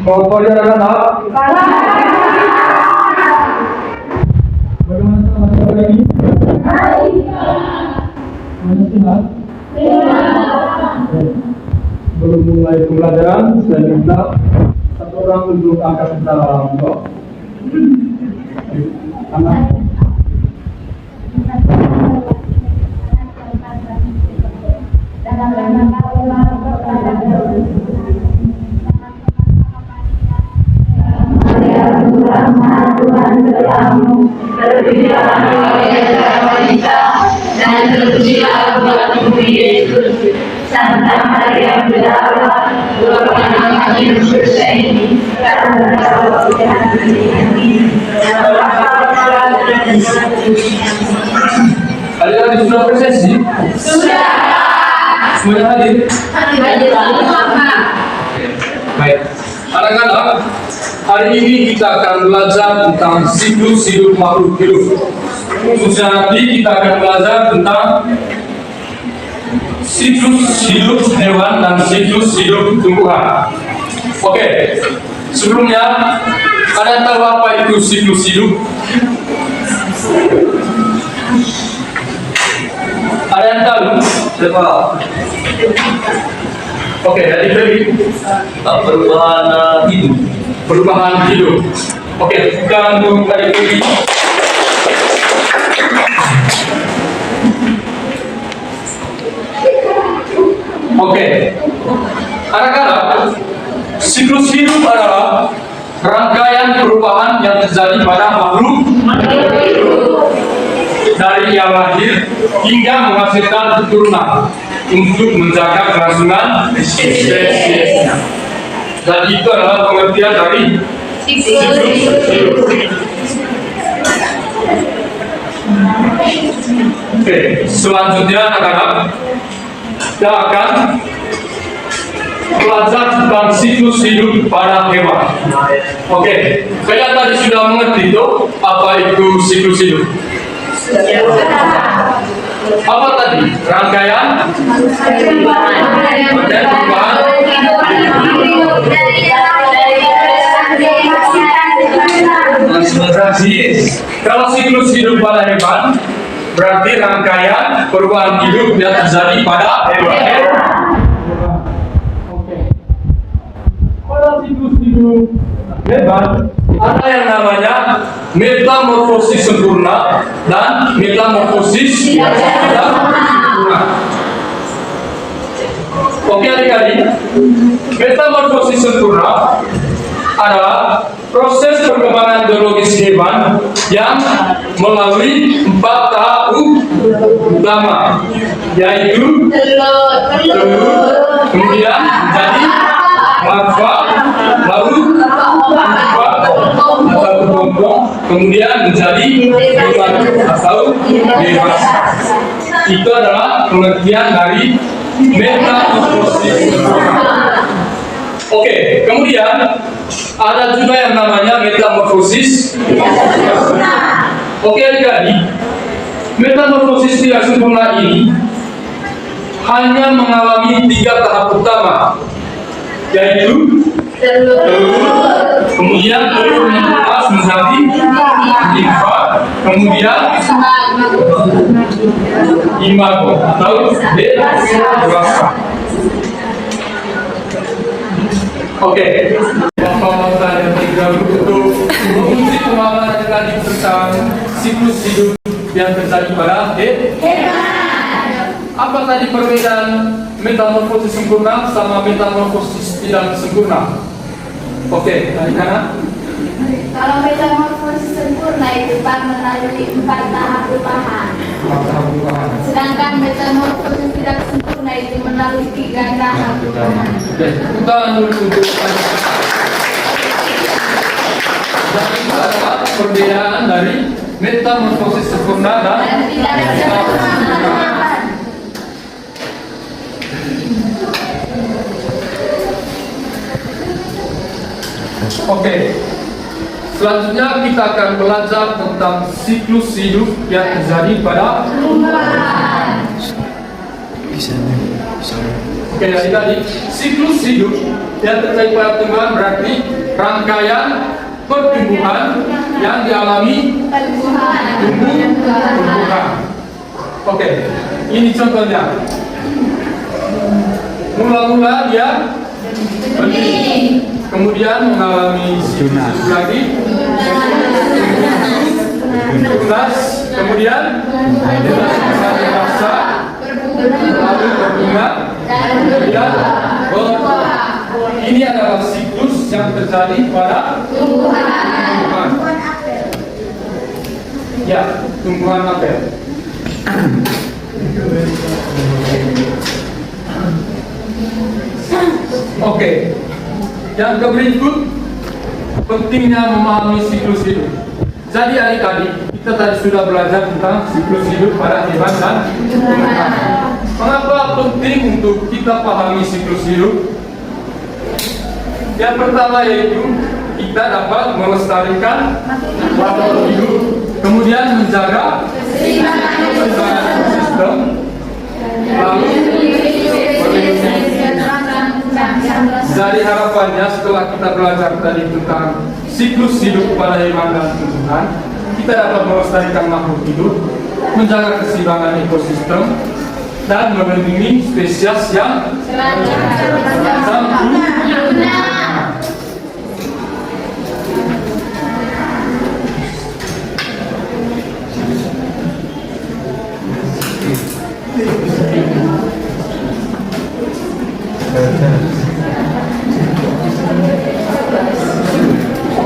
Contohnya adalah bagaimana teman-teman ini? Sehat? Belum mulai pembelajaran, saya minta satu orang untuk angkat secara blok. Anak. Dan terpujilah Tuhan Yesus, Santa Maria Bunda, Bapa kami berdosa ini, karena kau Tuhan kami. Adik-adik sudah presesi? Sudah. Semuanya hadir? Hadir. Baik. Anak-anak, hari ini kita akan belajar tentang siklus hidup makhluk hidup. Khususnya nanti kita akan belajar tentang siklus hidup hewan dan siklus hidup tumbuhan. Oke, sebelumnya ada yang tahu apa itu siklus hidup? Ada yang tahu? Oke, jadi perubahan hidup. Perubahan hidup. Oke, bukan untuk adik-adik. Oke, anak-anak, siklus hidup adalah rangkaian perubahan yang terjadi pada makhluk dari yang lahir hingga menghasilkan keturunan untuk menjaga kelangsungan spesiesnya. Dan itu adalah pengertian dari siklus hidup. Oke, selanjutnya anak-anak, kita akan belajar tentang siklus hidup pada hewan. Oke, kalian tadi sudah mengerti itu apa itu siklus hidup? Apa tadi? Rangkaian perubahan. Kalau siklus hidup pada hewan, berarti rangkaian perubahan hidup yang terjadi pada hewan. Oke. Pada siklus hidup hewan ada yang namanya metamorfosis sempurna dan metamorfosis tidak sempurna. Oke adik-adik, metamorfosis sempurna adalah proses perkembangan biologis hewan yang melalui 4 tahap utama, yaitu telur, kemudian menjadi larva, lalu berkembang, kemudian menjadi hewan atau dewasa. Itu adalah pengertian dari metamorfosis sempurna. Oke, kemudian ada juga yang namanya metamorfosis tidak sempurna. Oke adik-adik, metamorfosis tidak sempurna ini hanya mengalami 3 tahap utama, yaitu telur, kemudian telur menetas menjadi limfa, kemudian imago atau dewasa. Oke, Bapak-bapak yang tinggal untuk mengusik pemahaman adik-adik tentang siklus hidup yang terjadi pada hewan. Apa tadi perbedaan metamorfosis sempurna sama metamorfosis tidak sempurna? Oke, adik-adik. Kalau metamorfosis sempurna itu melalui 4 tahap perubahan. Sedangkan metamorfosis tidak sempurna itu melalui 3 tahap perubahan. Kita untuk jadi itu adalah perbedaan dari metamorfosis sempurna dan tidak sempurna. Oke. Selanjutnya kita akan belajar tentang siklus hidup yang terjadi pada tumbuhan. Oke, dari tadi siklus hidup yang terkait pertumbuhan berarti rangkaian pertumbuhan yang dialami tumbuhan. Oke, ini contohnya. Mula-mula dia benih, kemudian mengalami siklus lagi, tunas, kemudian dewasa, lalu berbunga, kemudian berbuah. Ini adalah siklus yang terjadi pada tumbuhan. Ya, tumbuhan apel. Oke, yang berikut pentingnya memahami siklus hidup. Jadi adik-adik, kita tadi sudah belajar tentang siklus hidup pada hewan dan tumbuhan. Mengapa penting untuk kita pahami siklus hidup? Yang pertama yaitu kita dapat melestarikan makhluk hidup, kemudian menjaga keseimbangan sistem, lalu dari harapannya setelah kita belajar tadi tentang siklus hidup pada hewan dan tumbuhan, kita dapat melestarikan makhluk hidup, menjaga keseimbangan ekosistem, dan melindungi spesies yang sempurna.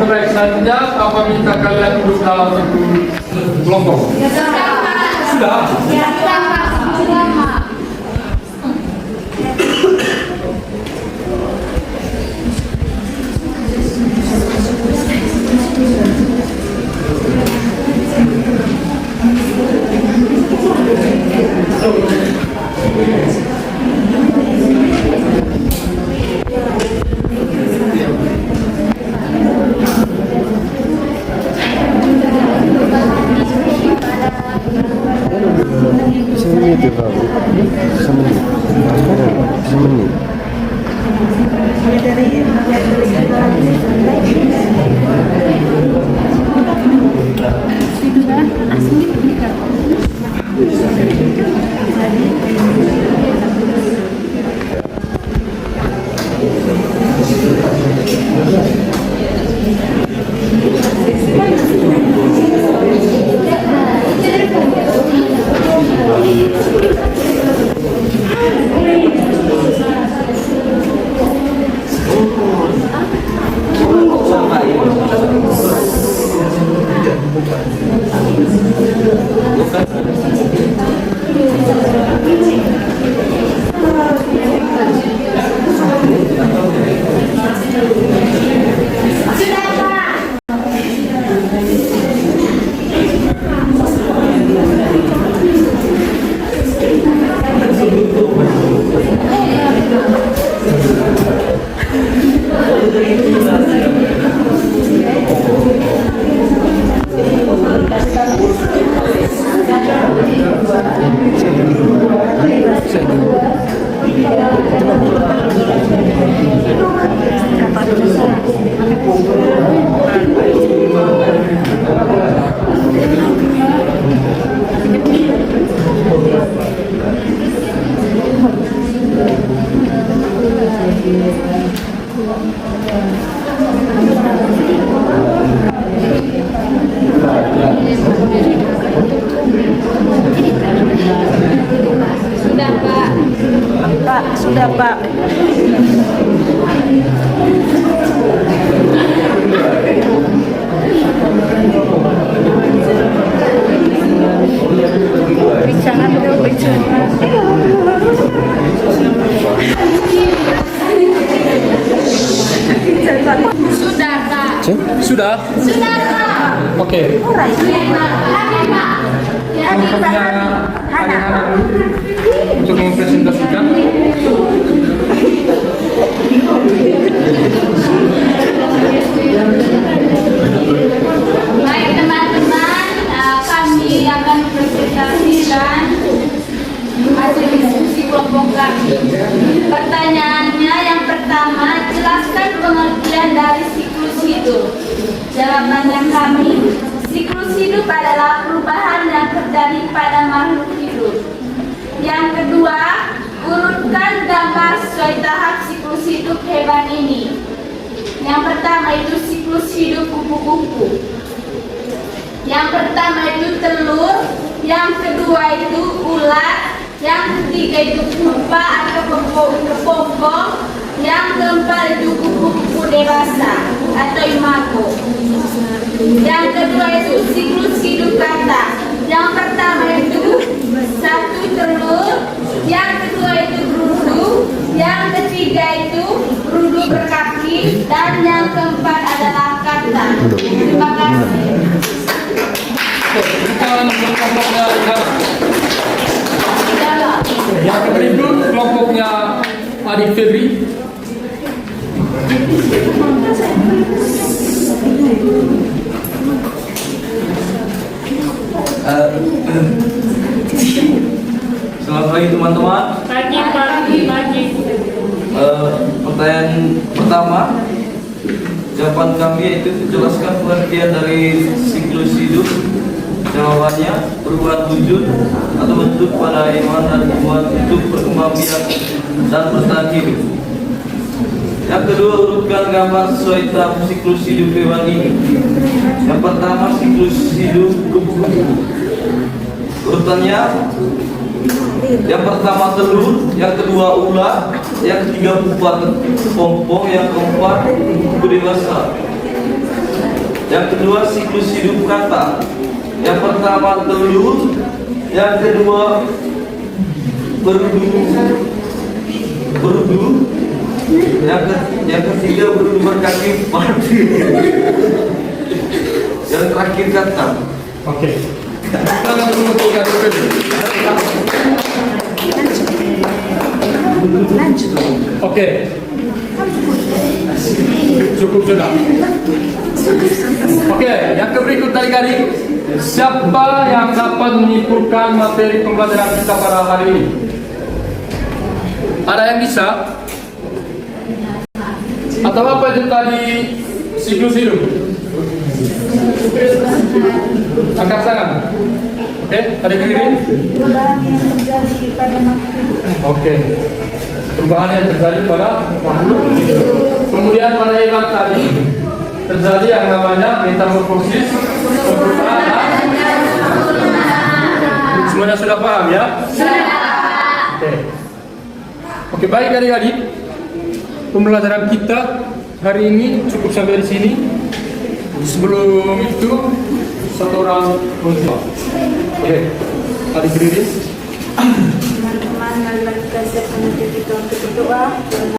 Baik, selanjutnya apa minta kalian duduk dalam satu kelompok? Sudah? Sudah, Pak. Bicara dulu, bicara. Sudah, Kak. Sudah? Sudah, Kak. Oke. Kelompoknya anak-anak untuk mempresentasikan. Baik teman-teman, kami akan mempresentasikan hasil diskusi kelompok kami. Pertanyaannya yang pertama, jelaskan pengertian dari siklus hidup. Jawabannya kami, siklus hidup adalah perubahan yang terjadi pada makhluk hidup. Yang kedua, urutkan gambar sesuai tahap siklus hidup hewan ini. Yang pertama itu siklus hidup kupu-kupu. Yang pertama itu telur, yang kedua itu ulat, yang ketiga itu pupa atau kepompong, yang keempat itu kupu-kupu dewasa atau imago. Yang kedua itu siklus hidup kata. Yang pertama itu satu telur, yang kedua itu berudu, yang ketiga itu berudu berkaki, dan yang keempat adalah kata. Terima kasih. Kita untuk kelompoknya yang berikut kelompoknya adik Febri. Selamat pagi teman-teman. Pagi. Pertanyaan pertama, jawaban kami yaitu jelaskan pengertian dari siklus hidup. Jawabannya, perubahan wujud atau bentuk pada hewan dan tumbuhan untuk berkembang biak dan bertahan hidup. Yang kedua, urutkan gambar sesuai tahap siklus hidup hewan ini. Yang pertama, siklus hidup kupu-kupu. Urutannya, yang pertama telur, yang kedua ulat, yang ketiga pupa kepompong, yang keempat kupu dewasa. Yang kedua, siklus hidup kata. Yang pertama telur, yang kedua berudu, yang ketiga berudu berkaki empat, yang terakhir kata. Oke. Silakan untuk adik Febri. Oke. Cukup sudah. Oke, yang berikut adik-adik, siapa yang dapat menyimpulkan materi pembelajaran kita pada hari ini? Ada yang bisa? Atau apa itu tadi siklus hidup? Angkat tangan. Oke, adik Ririn. Perubahan yang terjadi pada makhluk. Oke. Perubahan yang terjadi pada makhluk hidup. Kemudian pada hewan tadi terjadi yang namanya metamorfosis. Semuanya sudah paham ya? Oke. Oke, baik adik-adik. Pembelajaran kita hari ini cukup sampai di sini. Sebelum itu satu orang berdoa. Oke, adik Ririn. Teman-teman, mari kita siapkan untuk berdoa.